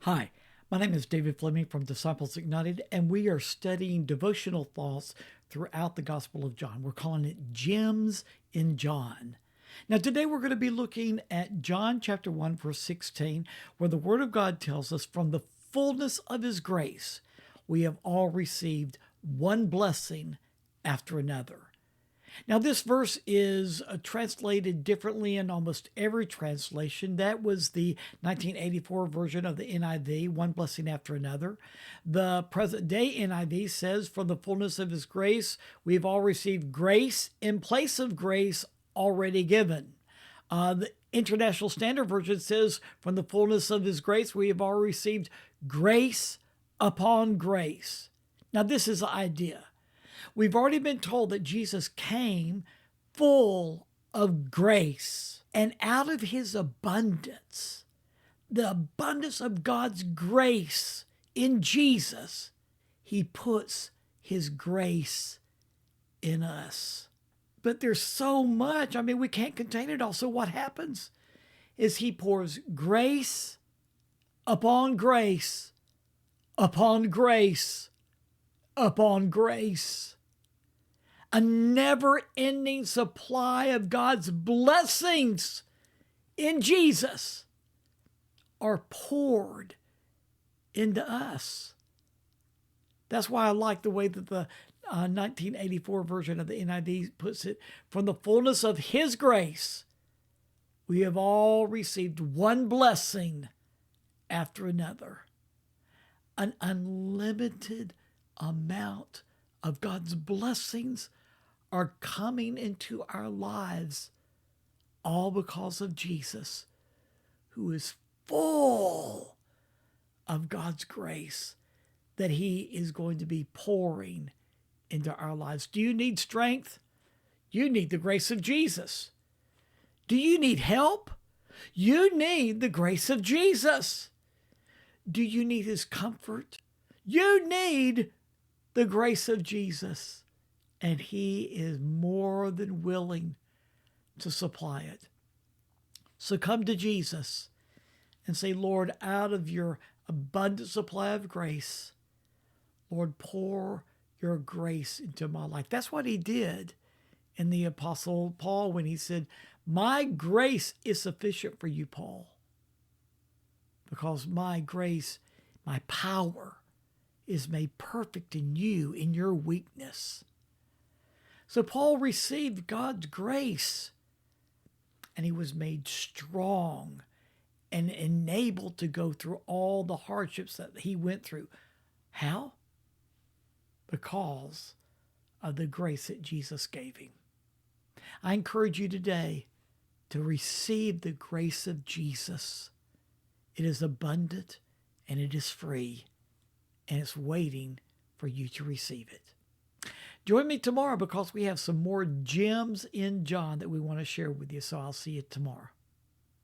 Hi, my name is David Fleming from Disciples Ignited, and we are studying devotional thoughts throughout the Gospel of John. We're calling it Gems in John. Now, today we're going to be looking at John chapter 1, verse 16, where the Word of God tells us, from the fullness of His grace, we have all received one blessing after another. Now, this verse is translated differently in almost every translation. That was the 1984 version of the NIV, one blessing after another. The present day NIV says, from the fullness of His grace, we've all received grace in place of grace already given. The International Standard Version says, from the fullness of His grace, we have all received grace upon grace. Now, this is the idea. We've already been told that Jesus came full of grace, and out of His abundance, the abundance of God's grace in Jesus, He puts His grace in us. But there's so much. We can't contain it all. So what happens is He pours grace upon grace upon grace upon grace. A never-ending supply of God's blessings in Jesus are poured into us. That's why I like the way that the 1984 version of the NIV puts it. From the fullness of His grace, we have all received one blessing after another. An unlimited amount of God's blessings are coming into our lives, all because of Jesus, who is full of God's grace that He is going to be pouring into our lives. Do you need strength? You need the grace of Jesus. Do you need help? You need the grace of Jesus. Do you need His comfort? You need the grace of Jesus, and He is more than willing to supply it. So come to Jesus and say, Lord, out of your abundant supply of grace, Lord, pour your grace into my life. That's what He did in the Apostle Paul when he said, my grace is sufficient for you, Paul, because my grace, my power is made perfect in you, in your weakness. So Paul received God's grace, and he was made strong and enabled to go through all the hardships that he went through. How? Because of the grace that Jesus gave him. I encourage you today to receive the grace of Jesus. It is abundant and it is free, and it's waiting for you to receive it. Join me tomorrow because we have some more gems in John that we want to share with you. So I'll see you tomorrow.